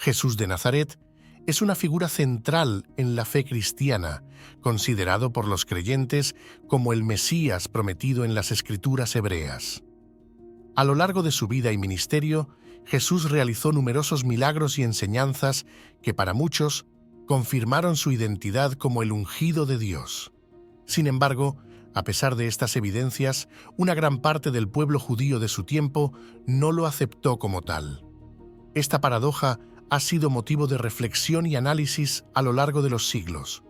Jesús de Nazaret es una figura central en la fe cristiana, considerado por los creyentes como el Mesías prometido en las Escrituras hebreas. A lo largo de su vida y ministerio, Jesús realizó numerosos milagros y enseñanzas que para muchos confirmaron su identidad como el ungido de Dios. Sin embargo, a pesar de estas evidencias, una gran parte del pueblo judío de su tiempo no lo aceptó como tal. Esta paradoja ha sido motivo de reflexión y análisis a lo largo de los siglos.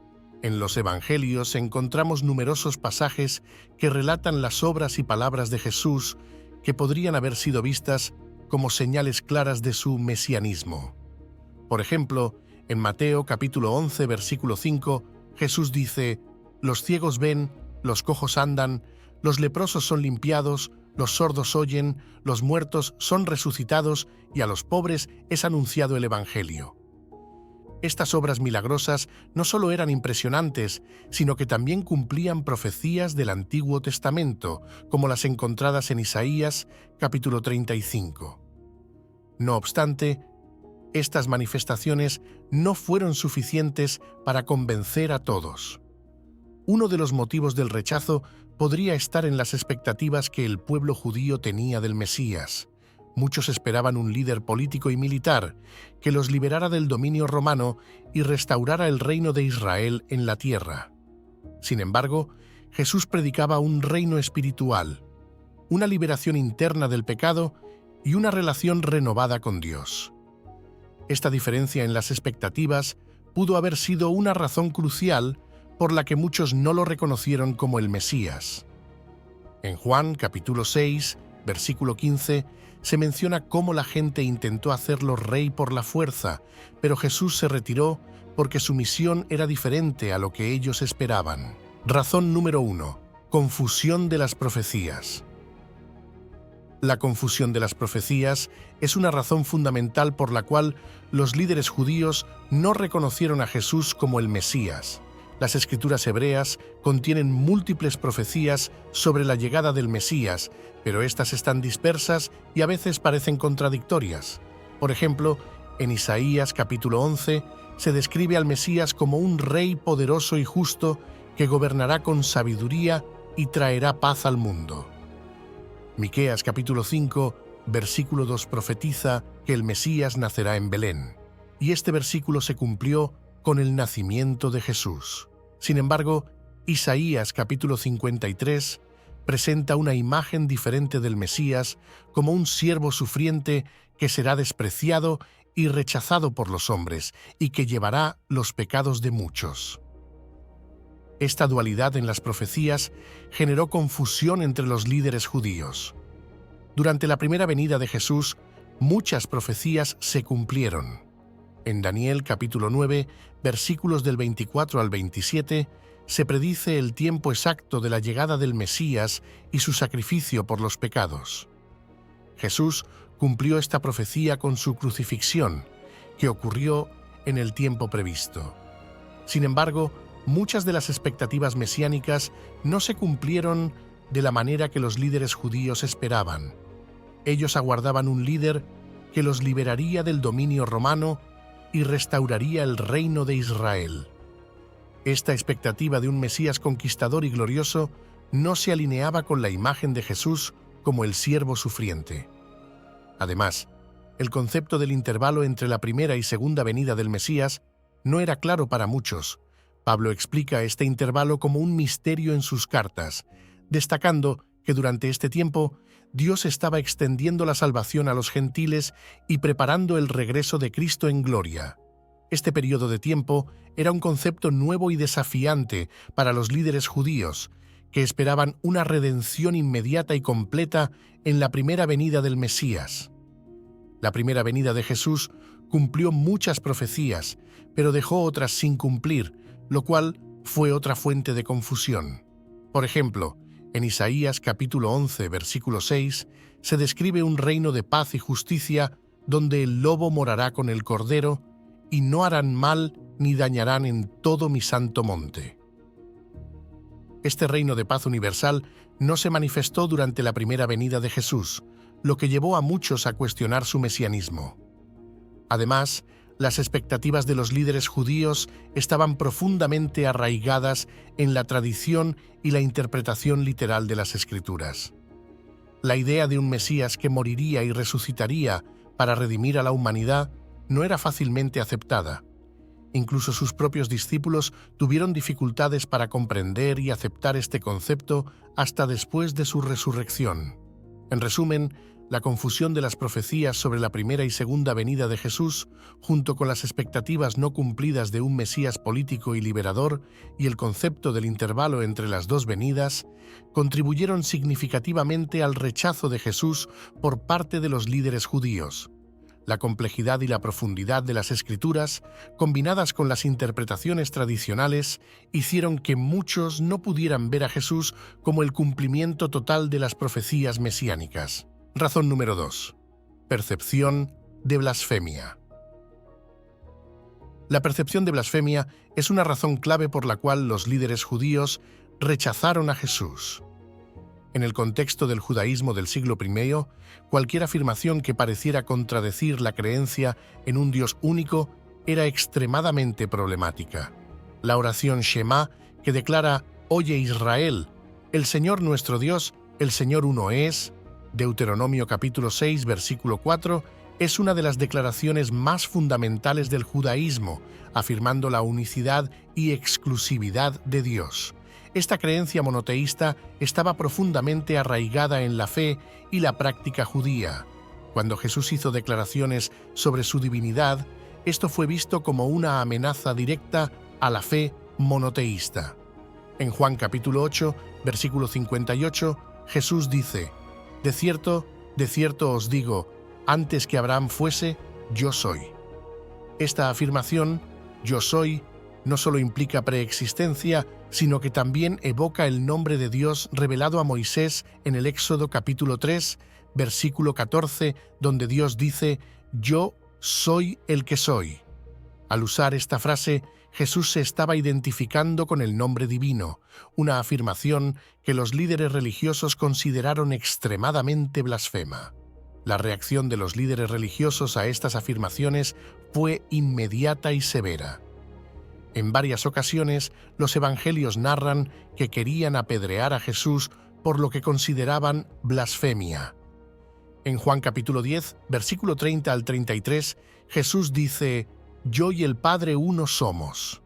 En los Evangelios encontramos numerosos pasajes que relatan las obras y palabras de Jesús que podrían haber sido vistas como señales claras de su mesianismo. Por ejemplo, en Mateo capítulo 11, versículo 5, Jesús dice: «Los ciegos ven, los cojos andan, los leprosos son limpiados, los sordos oyen, los muertos son resucitados y a los pobres es anunciado el Evangelio». Estas obras milagrosas no solo eran impresionantes, sino que también cumplían profecías del Antiguo Testamento, como las encontradas en Isaías capítulo 35. No obstante, estas manifestaciones no fueron suficientes para convencer a todos. Uno de los motivos del rechazo podría estar en las expectativas que el pueblo judío tenía del Mesías. Muchos esperaban un líder político y militar que los liberara del dominio romano y restaurara el reino de Israel en la tierra. Sin embargo, Jesús predicaba un reino espiritual, una liberación interna del pecado y una relación renovada con Dios. Esta diferencia en las expectativas pudo haber sido una razón crucial por la que muchos no lo reconocieron como el Mesías. En Juan capítulo 6, versículo 15, se menciona cómo la gente intentó hacerlo rey por la fuerza, pero Jesús se retiró porque su misión era diferente a lo que ellos esperaban. Razón número 1. Confusión de las profecías. La confusión de las profecías es una razón fundamental por la cual los líderes judíos no reconocieron a Jesús como el Mesías. Las Escrituras hebreas contienen múltiples profecías sobre la llegada del Mesías, pero estas están dispersas y a veces parecen contradictorias. Por ejemplo, en Isaías capítulo 11 se describe al Mesías como un rey poderoso y justo que gobernará con sabiduría y traerá paz al mundo. Miqueas capítulo 5, versículo 2 profetiza que el Mesías nacerá en Belén, y este versículo se cumplió con el nacimiento de Jesús. Sin embargo, Isaías capítulo 53 presenta una imagen diferente del Mesías como un siervo sufriente que será despreciado y rechazado por los hombres y que llevará los pecados de muchos. Esta dualidad en las profecías generó confusión entre los líderes judíos. Durante la primera venida de Jesús, muchas profecías se cumplieron. En Daniel capítulo 9, versículos del 24 al 27, se predice el tiempo exacto de la llegada del Mesías y su sacrificio por los pecados. Jesús cumplió esta profecía con su crucifixión, que ocurrió en el tiempo previsto. Sin embargo, muchas de las expectativas mesiánicas no se cumplieron de la manera que los líderes judíos esperaban. Ellos aguardaban un líder que los liberaría del dominio romano y restauraría el reino de Israel. Esta expectativa de un Mesías conquistador y glorioso no se alineaba con la imagen de Jesús como el siervo sufriente. Además, el concepto del intervalo entre la primera y segunda venida del Mesías no era claro para muchos. Pablo explica este intervalo como un misterio en sus cartas, destacando que durante este tiempo Dios estaba extendiendo la salvación a los gentiles y preparando el regreso de Cristo en gloria. Este periodo de tiempo era un concepto nuevo y desafiante para los líderes judíos, que esperaban una redención inmediata y completa en la primera venida del Mesías. La primera venida de Jesús cumplió muchas profecías, pero dejó otras sin cumplir, lo cual fue otra fuente de confusión. Por ejemplo, en Isaías capítulo 11, versículo 6, se describe un reino de paz y justicia donde el lobo morará con el cordero y no harán mal ni dañarán en todo mi santo monte. Este reino de paz universal no se manifestó durante la primera venida de Jesús, lo que llevó a muchos a cuestionar su mesianismo. Además, Las expectativas de los líderes judíos estaban profundamente arraigadas en la tradición y la interpretación literal de las Escrituras. La idea de un Mesías que moriría y resucitaría para redimir a la humanidad no era fácilmente aceptada. Incluso sus propios discípulos tuvieron dificultades para comprender y aceptar este concepto hasta después de su resurrección. En resumen, la confusión de las profecías sobre la primera y segunda venida de Jesús, junto con las expectativas no cumplidas de un Mesías político y liberador y el concepto del intervalo entre las dos venidas, contribuyeron significativamente al rechazo de Jesús por parte de los líderes judíos. La complejidad y la profundidad de las Escrituras, combinadas con las interpretaciones tradicionales, hicieron que muchos no pudieran ver a Jesús como el cumplimiento total de las profecías mesiánicas. Razón número 2. Percepción de blasfemia. La percepción de blasfemia es una razón clave por la cual los líderes judíos rechazaron a Jesús. En el contexto del judaísmo del siglo I, cualquier afirmación que pareciera contradecir la creencia en un Dios único era extremadamente problemática. La oración Shema, que declara «Oye Israel, el Señor nuestro Dios, el Señor uno es», Deuteronomio capítulo 6, versículo 4, es una de las declaraciones más fundamentales del judaísmo, afirmando la unicidad y exclusividad de Dios. Esta creencia monoteísta estaba profundamente arraigada en la fe y la práctica judía. Cuando Jesús hizo declaraciones sobre su divinidad, esto fue visto como una amenaza directa a la fe monoteísta. En Juan capítulo 8, versículo 58, Jesús dice: de cierto os digo, antes que Abraham fuese, yo soy. Esta afirmación, yo soy, no solo implica preexistencia, sino que también evoca el nombre de Dios revelado a Moisés en el Éxodo capítulo 3, versículo 14, donde Dios dice, yo soy el que soy. Al usar esta frase, Jesús se estaba identificando con el nombre divino, una afirmación que los líderes religiosos consideraron extremadamente blasfema. La reacción de los líderes religiosos a estas afirmaciones fue inmediata y severa. En varias ocasiones, los evangelios narran que querían apedrear a Jesús por lo que consideraban blasfemia. En Juan capítulo 10, versículo 30 al 33, Jesús dice: «Yo y el Padre uno somos».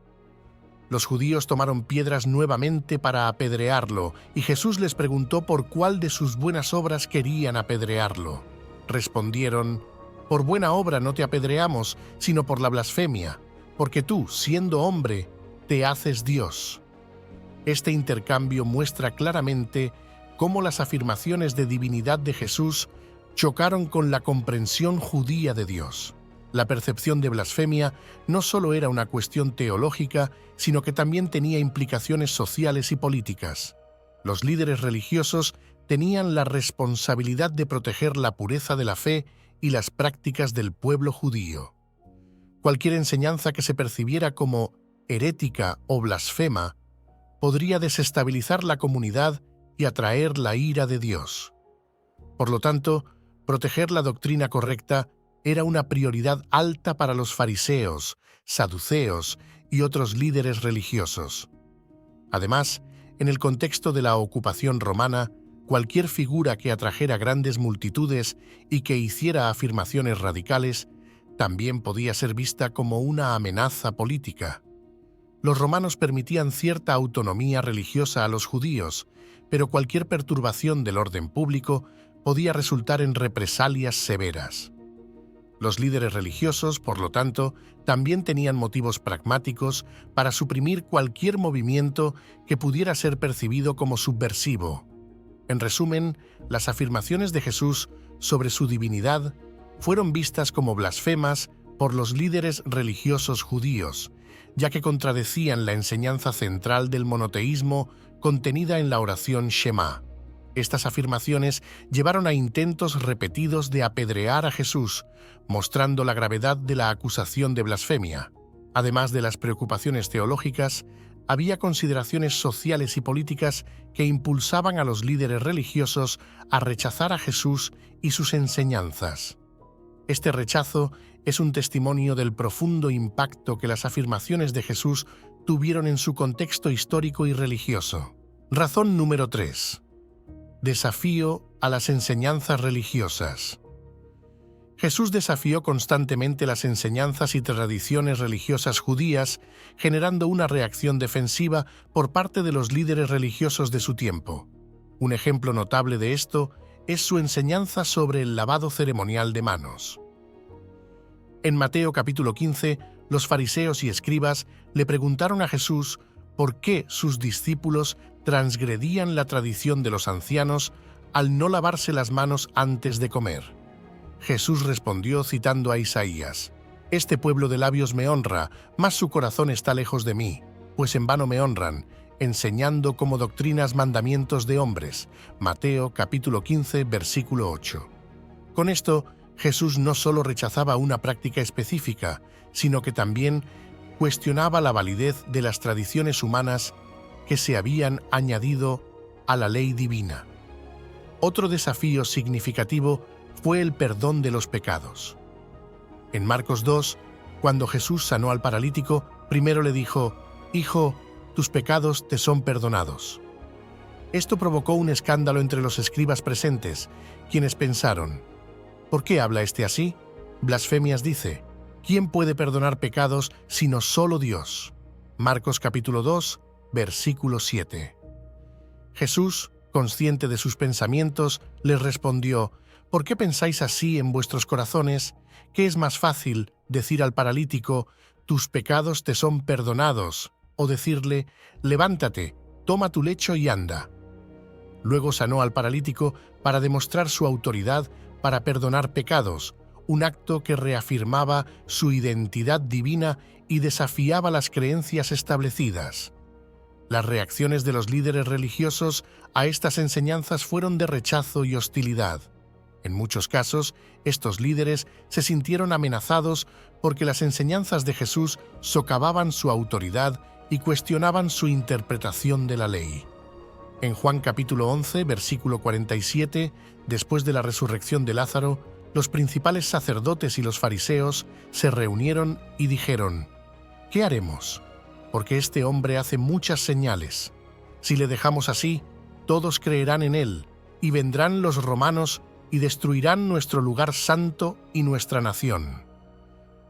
Los judíos tomaron piedras nuevamente para apedrearlo, y Jesús les preguntó por cuál de sus buenas obras querían apedrearlo. Respondieron: «Por buena obra no te apedreamos, sino por la blasfemia, porque tú, siendo hombre, te haces Dios». Este intercambio muestra claramente cómo las afirmaciones de divinidad de Jesús chocaron con la comprensión judía de Dios. La percepción de blasfemia no solo era una cuestión teológica, sino que también tenía implicaciones sociales y políticas. Los líderes religiosos tenían la responsabilidad de proteger la pureza de la fe y las prácticas del pueblo judío. Cualquier enseñanza que se percibiera como herética o blasfema podría desestabilizar la comunidad y atraer la ira de Dios. Por lo tanto, proteger la doctrina correcta era una prioridad alta para los fariseos, saduceos y otros líderes religiosos. Además, en el contexto de la ocupación romana, cualquier figura que atrajera grandes multitudes y que hiciera afirmaciones radicales también podía ser vista como una amenaza política. Los romanos permitían cierta autonomía religiosa a los judíos, pero cualquier perturbación del orden público podía resultar en represalias severas. Los líderes religiosos, por lo tanto, también tenían motivos pragmáticos para suprimir cualquier movimiento que pudiera ser percibido como subversivo. En resumen, las afirmaciones de Jesús sobre su divinidad fueron vistas como blasfemas por los líderes religiosos judíos, ya que contradecían la enseñanza central del monoteísmo contenida en la oración Shema. Estas afirmaciones llevaron a intentos repetidos de apedrear a Jesús, mostrando la gravedad de la acusación de blasfemia. Además de las preocupaciones teológicas, había consideraciones sociales y políticas que impulsaban a los líderes religiosos a rechazar a Jesús y sus enseñanzas. Este rechazo es un testimonio del profundo impacto que las afirmaciones de Jesús tuvieron en su contexto histórico y religioso. Razón número 3. Desafío a las enseñanzas religiosas. Jesús desafió constantemente las enseñanzas y tradiciones religiosas judías, generando una reacción defensiva por parte de los líderes religiosos de su tiempo. Un ejemplo notable de esto es su enseñanza sobre el lavado ceremonial de manos. En Mateo capítulo 15, los fariseos y escribas le preguntaron a Jesús por qué sus discípulos transgredían la tradición de los ancianos al no lavarse las manos antes de comer. Jesús respondió citando a Isaías: «Este pueblo de labios me honra, mas su corazón está lejos de mí, pues en vano me honran, enseñando como doctrinas mandamientos de hombres». Mateo capítulo 15, versículo 8. Con esto, Jesús no solo rechazaba una práctica específica, sino que también cuestionaba la validez de las tradiciones humanas que se habían añadido a la ley divina. Otro desafío significativo fue el perdón de los pecados. En Marcos 2, cuando Jesús sanó al paralítico, primero le dijo: «Hijo, tus pecados te son perdonados». Esto provocó un escándalo entre los escribas presentes, quienes pensaron: «¿Por qué habla este así? Blasfemias dice. ¿Quién puede perdonar pecados sino solo Dios?». Marcos capítulo 2, versículo 7. Jesús, consciente de sus pensamientos, les respondió: «¿Por qué pensáis así en vuestros corazones? ¿Qué es más fácil, decir al paralítico: tus pecados te son perdonados, o decirle: levántate, toma tu lecho y anda?» Luego sanó al paralítico para demostrar su autoridad para perdonar pecados, un acto que reafirmaba su identidad divina y desafiaba las creencias establecidas. Las reacciones de los líderes religiosos a estas enseñanzas fueron de rechazo y hostilidad. En muchos casos, estos líderes se sintieron amenazados porque las enseñanzas de Jesús socavaban su autoridad y cuestionaban su interpretación de la ley. En Juan capítulo 11, versículo 47, después de la resurrección de Lázaro, los principales sacerdotes y los fariseos se reunieron y dijeron: «¿Qué haremos? Porque este hombre hace muchas señales. Si le dejamos así, todos creerán en él, y vendrán los romanos y destruirán nuestro lugar santo y nuestra nación».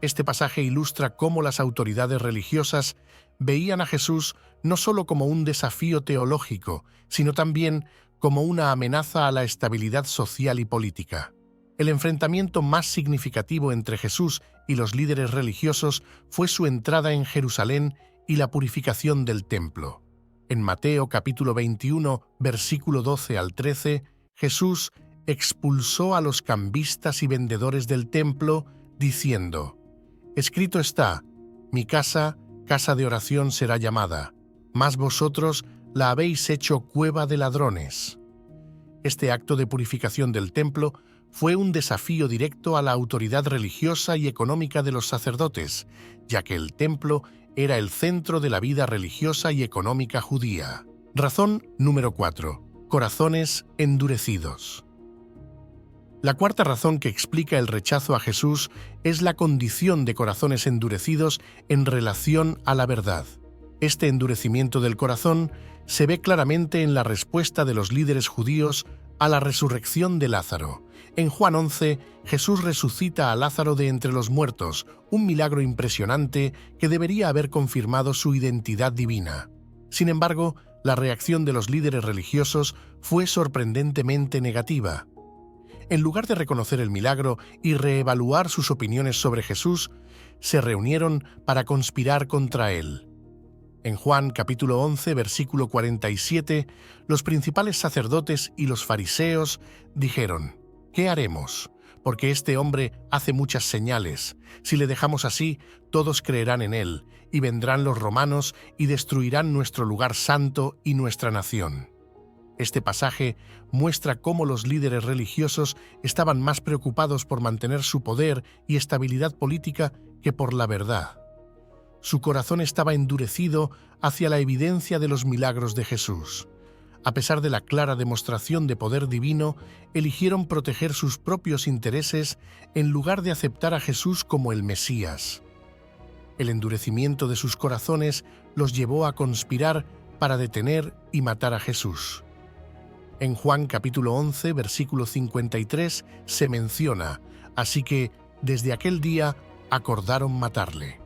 Este pasaje ilustra cómo las autoridades religiosas veían a Jesús no solo como un desafío teológico, sino también como una amenaza a la estabilidad social y política. El enfrentamiento más significativo entre Jesús y los líderes religiosos fue su entrada en Jerusalén y la purificación del templo. En Mateo capítulo 21, versículo 12 al 13, Jesús expulsó a los cambistas y vendedores del templo, diciendo: «Escrito está: mi casa, casa de oración será llamada, mas vosotros la habéis hecho cueva de ladrones». Este acto de purificación del templo fue un desafío directo a la autoridad religiosa y económica de los sacerdotes, ya que el templo era el centro de la vida religiosa y económica judía. Razón número 4. Corazones endurecidos. La cuarta razón que explica el rechazo a Jesús es la condición de corazones endurecidos en relación a la verdad. Este endurecimiento del corazón se ve claramente en la respuesta de los líderes judíos a la resurrección de Lázaro. En Juan 11, Jesús resucita a Lázaro de entre los muertos, un milagro impresionante que debería haber confirmado su identidad divina. Sin embargo, la reacción de los líderes religiosos fue sorprendentemente negativa. En lugar de reconocer el milagro y reevaluar sus opiniones sobre Jesús, se reunieron para conspirar contra él. En Juan capítulo 11, versículo 47, los principales sacerdotes y los fariseos dijeron: «¿Qué haremos? Porque este hombre hace muchas señales. Si le dejamos así, todos creerán en él, y vendrán los romanos y destruirán nuestro lugar santo y nuestra nación». Este pasaje muestra cómo los líderes religiosos estaban más preocupados por mantener su poder y estabilidad política que por la verdad. Su corazón estaba endurecido hacia la evidencia de los milagros de Jesús. A pesar de la clara demostración de poder divino, eligieron proteger sus propios intereses en lugar de aceptar a Jesús como el Mesías. El endurecimiento de sus corazones los llevó a conspirar para detener y matar a Jesús. En Juan capítulo 11, versículo 53, se menciona: así que desde aquel día acordaron matarle.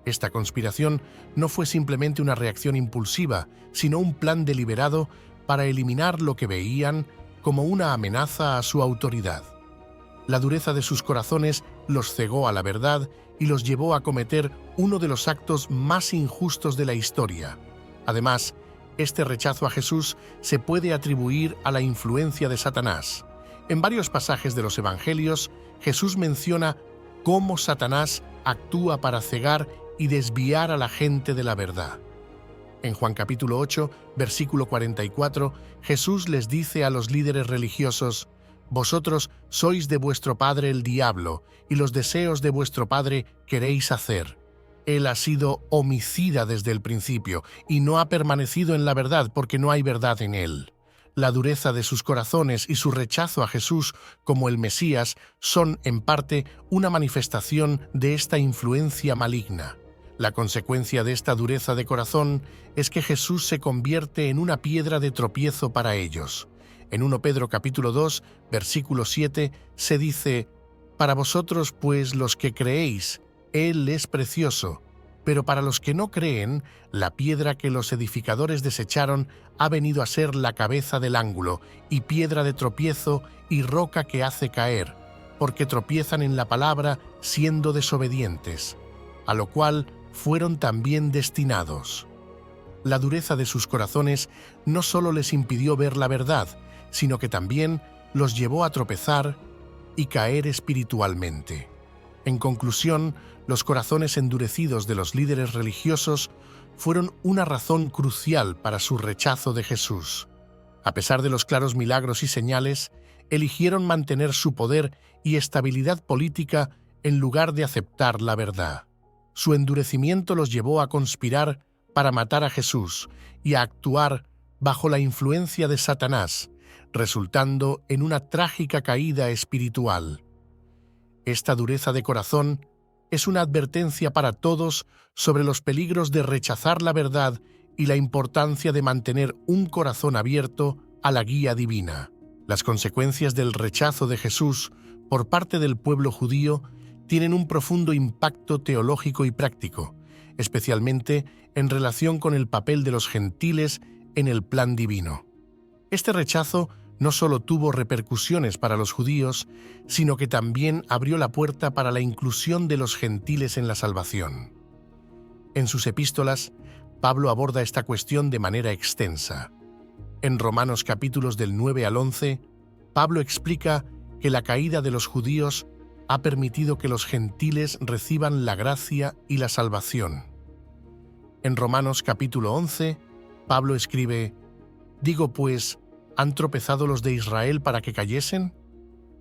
Esta conspiración no fue simplemente una reacción impulsiva, sino un plan deliberado para eliminar lo que veían como una amenaza a su autoridad. La dureza de sus corazones los cegó a la verdad y los llevó a cometer uno de los actos más injustos de la historia. Además, este rechazo a Jesús se puede atribuir a la influencia de Satanás. En varios pasajes de los Evangelios, Jesús menciona cómo Satanás actúa para cegar y desviar a la gente de la verdad. En Juan capítulo 8, versículo 44, Jesús les dice a los líderes religiosos: «Vosotros sois de vuestro padre el diablo, y los deseos de vuestro padre queréis hacer. Él ha sido homicida desde el principio, y no ha permanecido en la verdad porque no hay verdad en él». La dureza de sus corazones y su rechazo a Jesús como el Mesías son, en parte, una manifestación de esta influencia maligna. La consecuencia de esta dureza de corazón es que Jesús se convierte en una piedra de tropiezo para ellos. En 1 Pedro capítulo 2, versículo 7, se dice: «Para vosotros, pues, los que creéis, Él es precioso, pero para los que no creen, la piedra que los edificadores desecharon ha venido a ser la cabeza del ángulo, y piedra de tropiezo y roca que hace caer, porque tropiezan en la palabra siendo desobedientes, a lo cual fueron también destinados». La dureza de sus corazones no solo les impidió ver la verdad, sino que también los llevó a tropezar y caer espiritualmente. En conclusión, los corazones endurecidos de los líderes religiosos fueron una razón crucial para su rechazo de Jesús. A pesar de los claros milagros y señales, eligieron mantener su poder y estabilidad política en lugar de aceptar la verdad. Su endurecimiento los llevó a conspirar para matar a Jesús y a actuar bajo la influencia de Satanás, resultando en una trágica caída espiritual. Esta dureza de corazón es una advertencia para todos sobre los peligros de rechazar la verdad y la importancia de mantener un corazón abierto a la guía divina. Las consecuencias del rechazo de Jesús por parte del pueblo judío tienen un profundo impacto teológico y práctico, especialmente en relación con el papel de los gentiles en el plan divino. Este rechazo no solo tuvo repercusiones para los judíos, sino que también abrió la puerta para la inclusión de los gentiles en la salvación. En sus epístolas, Pablo aborda esta cuestión de manera extensa. En Romanos capítulos del 9 al 11, Pablo explica que la caída de los judíos ha permitido que los gentiles reciban la gracia y la salvación. En Romanos capítulo 11, Pablo escribe: «Digo pues, ¿han tropezado los de Israel para que cayesen?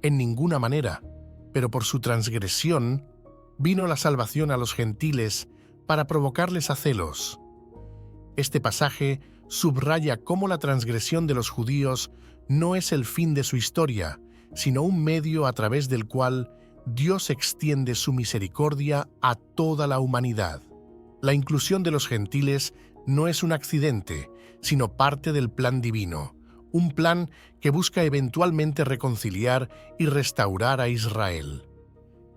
En ninguna manera, pero por su transgresión vino la salvación a los gentiles para provocarles a celos». Este pasaje subraya cómo la transgresión de los judíos no es el fin de su historia, sino un medio a través del cual Dios extiende su misericordia a toda la humanidad. La inclusión de los gentiles no es un accidente, sino parte del plan divino, un plan que busca eventualmente reconciliar y restaurar a Israel.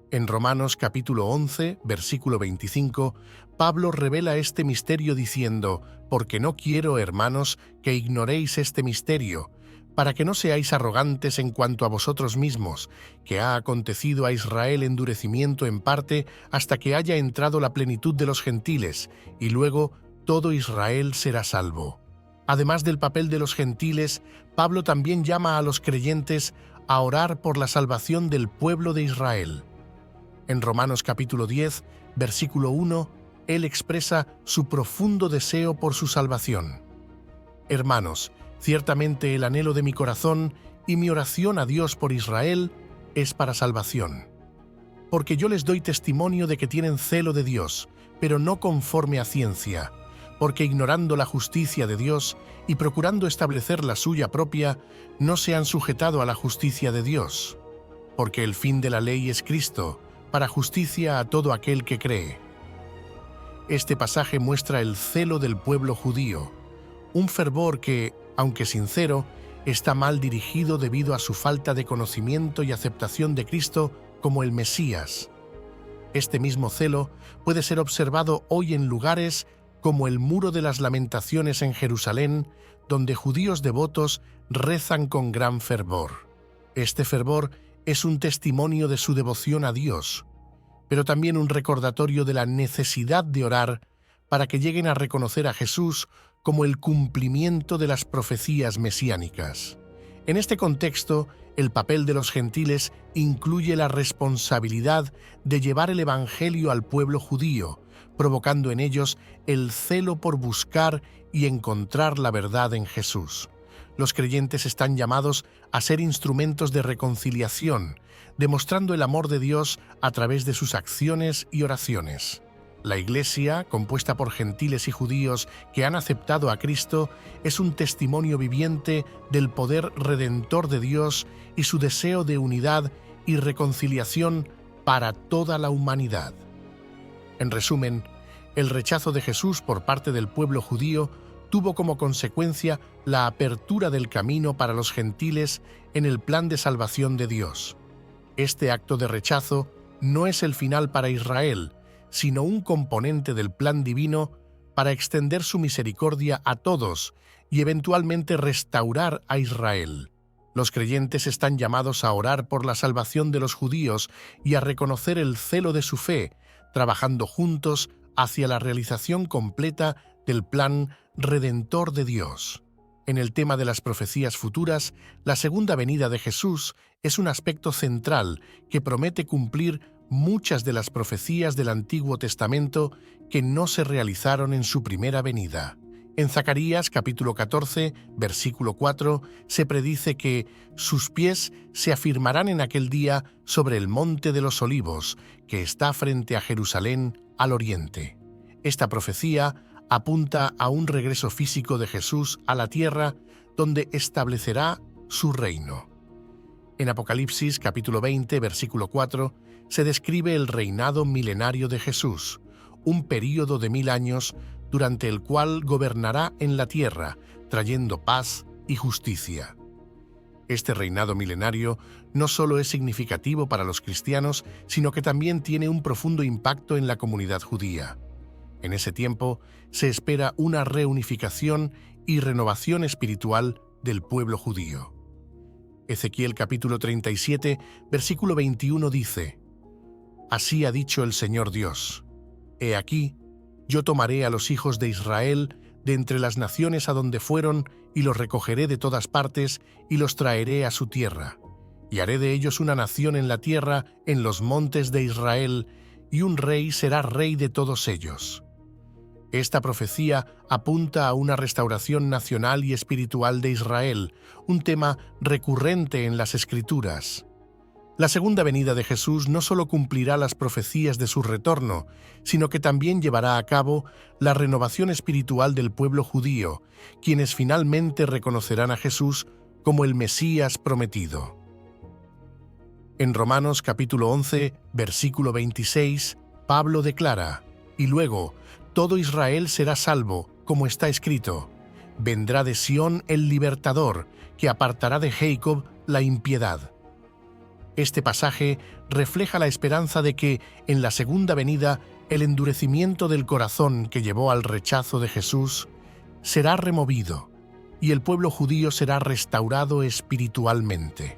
En Romanos capítulo 11, versículo 25, Pablo revela este misterio diciendo: «Porque no quiero, hermanos, que ignoréis este misterio, para que no seáis arrogantes en cuanto a vosotros mismos, que ha acontecido a Israel endurecimiento en parte hasta que haya entrado la plenitud de los gentiles, y luego todo Israel será salvo». Además del papel de los gentiles, Pablo también llama a los creyentes a orar por la salvación del pueblo de Israel. En Romanos capítulo 10, versículo 1, él expresa su profundo deseo por su salvación. «Hermanos, ciertamente el anhelo de mi corazón y mi oración a Dios por Israel es para salvación. Porque yo les doy testimonio de que tienen celo de Dios, pero no conforme a ciencia, porque ignorando la justicia de Dios y procurando establecer la suya propia, no se han sujetado a la justicia de Dios, porque el fin de la ley es Cristo, para justicia a todo aquel que cree. Este pasaje muestra el celo del pueblo judío, un fervor que, aunque sincero, está mal dirigido debido a su falta de conocimiento y aceptación de Cristo como el Mesías. Este mismo celo puede ser observado hoy en lugares como el Muro de las Lamentaciones en Jerusalén, donde judíos devotos rezan con gran fervor. Este fervor es un testimonio de su devoción a Dios, pero también un recordatorio de la necesidad de orar para que lleguen a reconocer a Jesús como el cumplimiento de las profecías mesiánicas. En este contexto, el papel de los gentiles incluye la responsabilidad de llevar el Evangelio al pueblo judío, provocando en ellos el celo por buscar y encontrar la verdad en Jesús. Los creyentes están llamados a ser instrumentos de reconciliación, demostrando el amor de Dios a través de sus acciones y oraciones. La Iglesia, compuesta por gentiles y judíos que han aceptado a Cristo, es un testimonio viviente del poder redentor de Dios y su deseo de unidad y reconciliación para toda la humanidad. En resumen, el rechazo de Jesús por parte del pueblo judío tuvo como consecuencia la apertura del camino para los gentiles en el plan de salvación de Dios. Este acto de rechazo no es el final para Israel, sino un componente del plan divino para extender su misericordia a todos y eventualmente restaurar a Israel. Los creyentes están llamados a orar por la salvación de los judíos y a reconocer el celo de su fe, trabajando juntos hacia la realización completa del plan redentor de Dios. En el tema de las profecías futuras, la segunda venida de Jesús es un aspecto central que promete cumplir muchas de las profecías del Antiguo Testamento que no se realizaron en su primera venida. En Zacarías capítulo 14, versículo 4, se predice que sus pies se afirmarán en aquel día sobre el monte de los olivos, que está frente a Jerusalén al oriente. Esta profecía apunta a un regreso físico de Jesús a la tierra, donde establecerá su reino. En Apocalipsis capítulo 20, versículo 4, se describe el reinado milenario de Jesús, un período de 1000 años durante el cual gobernará en la tierra, trayendo paz y justicia. Este reinado milenario no solo es significativo para los cristianos, sino que también tiene un profundo impacto en la comunidad judía. En ese tiempo se espera una reunificación y renovación espiritual del pueblo judío. Ezequiel capítulo 37, versículo 21 dice: Así ha dicho el Señor Dios: He aquí, yo tomaré a los hijos de Israel de entre las naciones a donde fueron, y los recogeré de todas partes, y los traeré a su tierra. Y haré de ellos una nación en la tierra, en los montes de Israel, y un rey será rey de todos ellos. Esta profecía apunta a una restauración nacional y espiritual de Israel, un tema recurrente en las Escrituras. La segunda venida de Jesús no solo cumplirá las profecías de su retorno, sino que también llevará a cabo la renovación espiritual del pueblo judío, quienes finalmente reconocerán a Jesús como el Mesías prometido. En Romanos capítulo 11, versículo 26, Pablo declara: Y luego, todo Israel será salvo, como está escrito: Vendrá de Sión el libertador, que apartará de Jacob la impiedad. Este pasaje refleja la esperanza de que, en la segunda venida, el endurecimiento del corazón que llevó al rechazo de Jesús será removido y el pueblo judío será restaurado espiritualmente.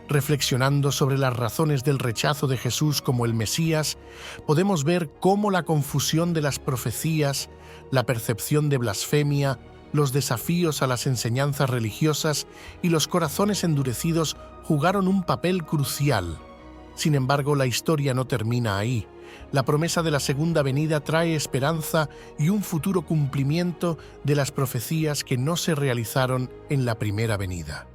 Reflexionando sobre las razones del rechazo de Jesús como el Mesías, podemos ver cómo la confusión de las profecías, la percepción de blasfemia, los desafíos a las enseñanzas religiosas y los corazones endurecidos jugaron un papel crucial. Sin embargo, la historia no termina ahí. La promesa de la segunda venida trae esperanza y un futuro cumplimiento de las profecías que no se realizaron en la primera venida.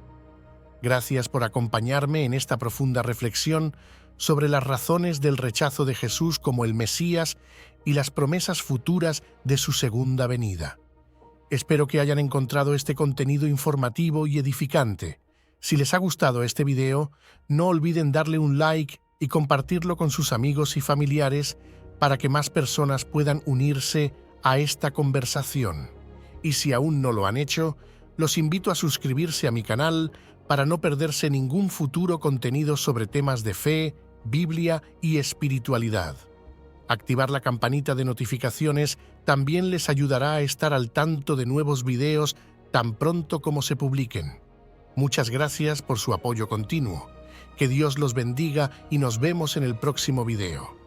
Gracias por acompañarme en esta profunda reflexión sobre las razones del rechazo de Jesús como el Mesías y las promesas futuras de su segunda venida. Espero que hayan encontrado este contenido informativo y edificante. Si les ha gustado este video, no olviden darle un like y compartirlo con sus amigos y familiares para que más personas puedan unirse a esta conversación. Y si aún no lo han hecho, los invito a suscribirse a mi canal para no perderse ningún futuro contenido sobre temas de fe, Biblia y espiritualidad. Activar la campanita de notificaciones también les ayudará a estar al tanto de nuevos videos tan pronto como se publiquen. Muchas gracias por su apoyo continuo. Que Dios los bendiga y nos vemos en el próximo video.